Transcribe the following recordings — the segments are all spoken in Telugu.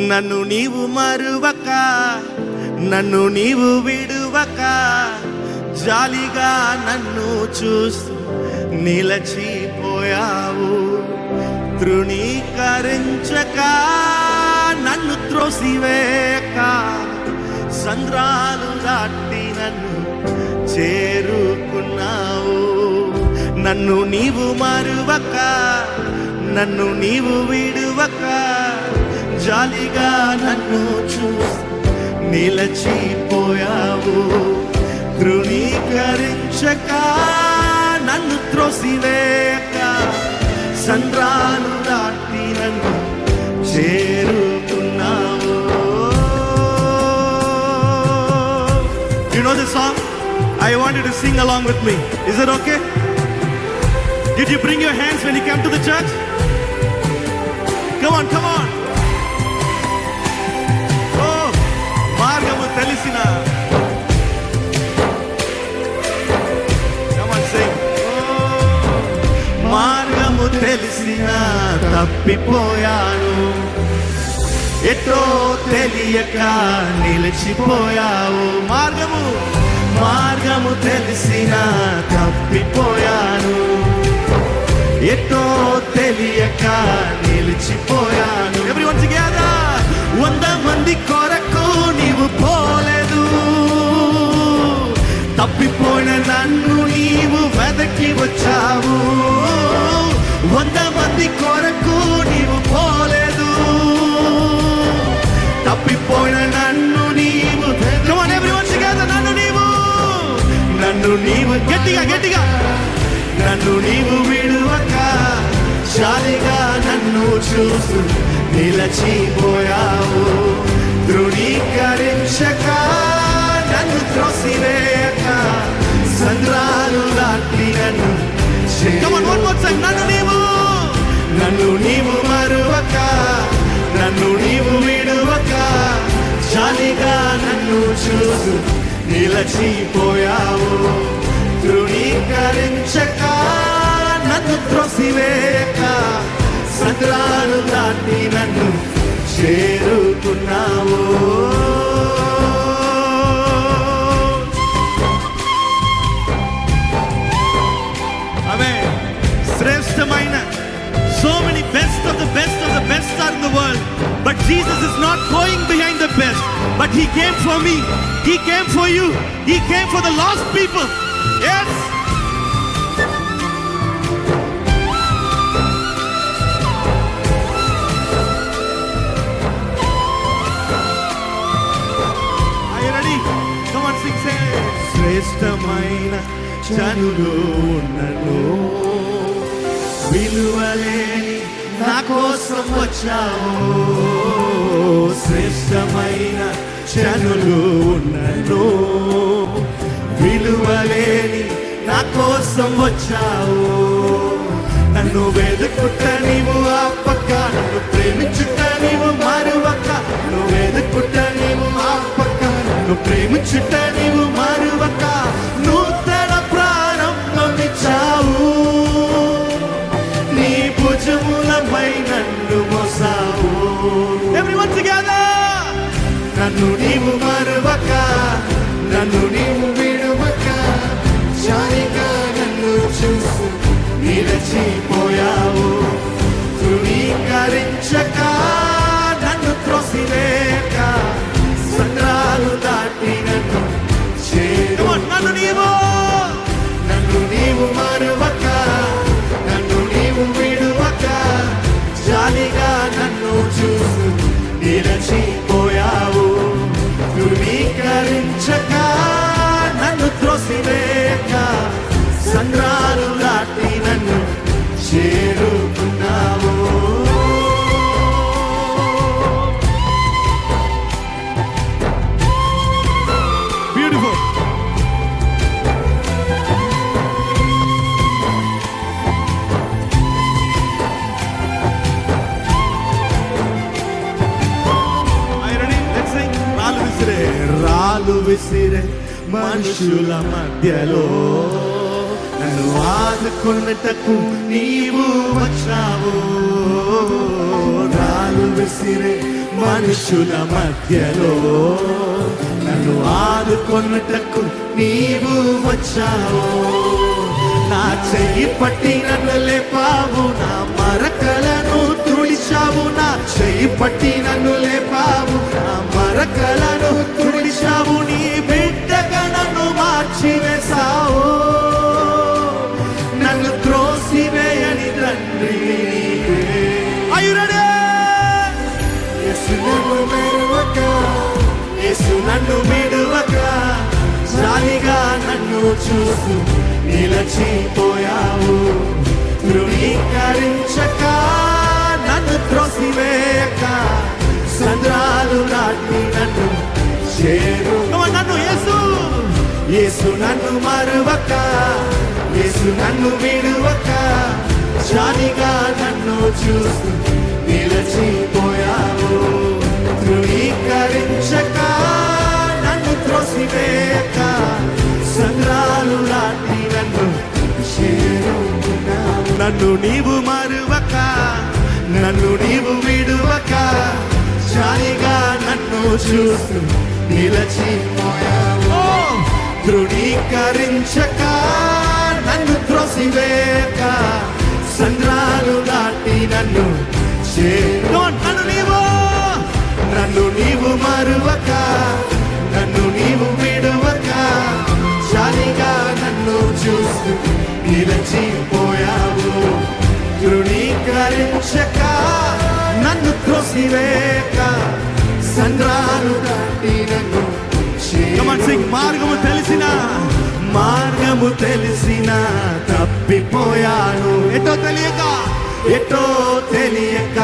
నన్ను నీవు మరువక, నన్ను నీవు విడువక, జాలిగా నన్ను చూస్తూ నిలచిపోయావు. తృణీకరించక, నన్ను త్రోసివేయక, సంద్రాలు దాటి నన్ను చేరుకున్నావు. నన్ను నీవు మరువక, నన్ను నీవు విడువక, జాలిగా నన్ను చూసి నిలచిపోయావు. తృణీకరించక, నన్ను త్రోసివేయక, సంద్రాలు దాటి నన్ను చేరుకున్నావు. You know this song? I want you to sing along with me. Is it okay? Did you bring your hands when you came to the church? Come on, come on. Oh, మార్గము తెలిసిన. Come on, sing. Oh, మార్గము తెలిసిన తప్పిపోయాను, ఎటో తెలియక నిలిచిపోయావు. మార్గము తెలిసిన తప్పిపోయాను, ఎటో తెలియక నిలిచిపోయాను. Everyone together. 100 మంది కొరకు నీవు పోలేదు, తప్పిపోయిన నన్ను నీవు వెదకి వచ్చావు. 100 మంది కొరకు నీవు పోలేదు, తప్పిపోయిన నన్ను నీవు. Come on everyone together. నన్ను నీవు గట్టిగా నన్ను నీవు విడువక, జాలిగా నన్ను చూస్తూ నిలచిపోయావు. తృణీకరించక, నన్ను త్రోసివేయక, సంద్రాలు దాటి నన్ను. Come on, one more time. నన్ను నీవు మరువక, నన్ను నీవు విడువక, జాలిగా నన్ను చూస్తూ నిలచిపోయావు. తృణీకరించక, నన్ను త్రోసివేయక, సంద్రాలు దాటి నన్ను చేరుకున్నావు. ఆమేన్. శ్రేష్టమైన, so many best of the best of the best are in the world, but Jesus is not going behind the best, but he came for me, he came for you, he came for the lost people. Yes. Are you ready? Come on, sing, say. శ్రేష్టమైన జనులు ఉన్నను, విలువలేని నా కోసం వచ్చావు. శ్రేష్టమైన జనులు ఉన్నను, విలువలేని నా కోసం వచ్చావు. నన్ను వెతుకుట నీవు ఆపక, నన్ను ప్రేమించుట నీవు మరువక. నన్ను వెతుకుట నీవు ఆపక, నన్ను ప్రేమించుట నీవు మరువక. నూతన ప్రారంభమిచ్చావు, నీ భుజములపై నన్ను మోసావు. Everyone together. నన్ను నీవు మరువక, నన్ను నీవు విడువక, జాలిగా నన్ను చూస్తూ నిలచిపోయావు. తృణీకరించక, నన్ను త్రోసివేయక, సంద్రాలు దాటి నన్ను చేరు. నన్ను నీవు మరువక, నన్ను నీవు విడువక, జాలిగా నన్ను చూస్తూ నిలచిపోయావు. తృణీకరించక, నన్ను త్రోసివేయక, సంద్రాలు దాటి నన్ను చేరుకున్నావు. బ్యూటిఫుల్. రాళ్ళు విసిరే మనుషుల మధ్యలో నన్ను ఆదుకొనుటకు నీవు వచ్చావు. రాళ్ళు విసిరే మనుషుల మధ్యలో నన్ను ఆదుకొనుటకు నీవు వచ్చావు. నా చెయ్యి పట్టి నన్ను లేపావు, నా మరకలను తుడిచావు. నా చెయ్యి పట్టి నన్ను లేపావు, నా మరకలను తుడిచావు. నీ బిడ్డగా నన్ను మార్చివేశావు, నన్ను త్రోసివేయని తండ్రి నీవే. Are you ready? యేసు నన్ను మెరువక, యేసు నన్ను విడువక, జాలిగా నన్ను చూస్తూ నిలచిపోయావు. ధృవీకరించక, నన్ను త్రోసివేయక, సంద్రాలు నాటి నన్ను చేరు. నన్ను యేసు, యేసు నన్ను మరువక, యేసు నన్ను విడువక, జాలిగా నన్ను చూస్తూ నిలచిపోయావు. ధృవీకరించక, నన్ను త్రోసివేయక, సంద్రాలు లాంటి నన్ను చేరుకున్నావు. నన్ను నీవు మరువక, నన్ను నీవు విడువక, జాలిగా నన్ను చూస్తూ నిలచిపోయావు. ధృవీకరించక, నన్ను త్రోసివేయక, సంద్రాలు దాటి నన్ను చేరు. నన్ను నీవు మరువక, నన్ను నీవు విడువక, జాలిగా నన్ను చూస్తూ నిలచిపోయావు. ధృవీకరించక, నన్ను త్రోసివేయక, సంద్రాలు దాటి నన్ను మార్గము తెలిసిన, మార్గము తెలిసిన తప్పిపోయాను. ఎటో తెలియక, ఎటో తెలియక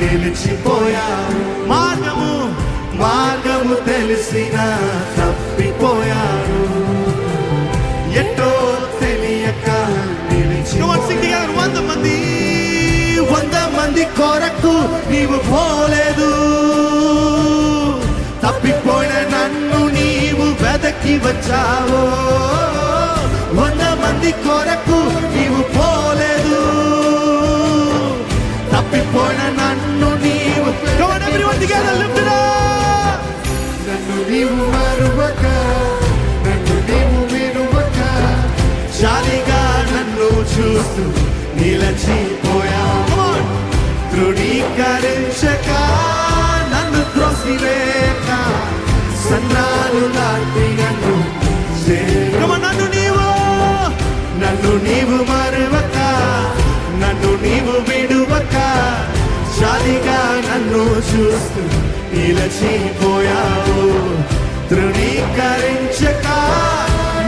నిలిచిపోయాను. మార్గము, మార్గము తెలిసిన తప్పిపోయాను. ఎటో తెలియక నిలిచిపోయాను. 100 మంది కొరకు నీవు పోలేదు, తప్పిపోయిన నన్ను నీవు వెదకి వచ్చావు. 100 మంది కొరకు నీవు పోలేదు, తప్పిపోయిన నన్ను నీవు. నన్ను నీవు మరువక, నన్ను నీవు విడువక, జాలిగా నన్ను చూస్తూ నిలచిపోయావు. ధృవీకరించక, నన్ను త్రోసివేయక, సంద్రాలు లాంటి నన్ను చేరు. నన్ను నీవు మరువక, నన్ను నీవు విడువక, జాలిగా నన్ను చూస్తూ నిలచిపోయావు. ధృవీకరించక,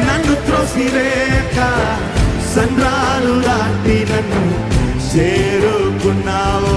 నన్ను త్రోసివేయక, సంద్రాలు లాంటి నన్ను చేరుకున్నావు.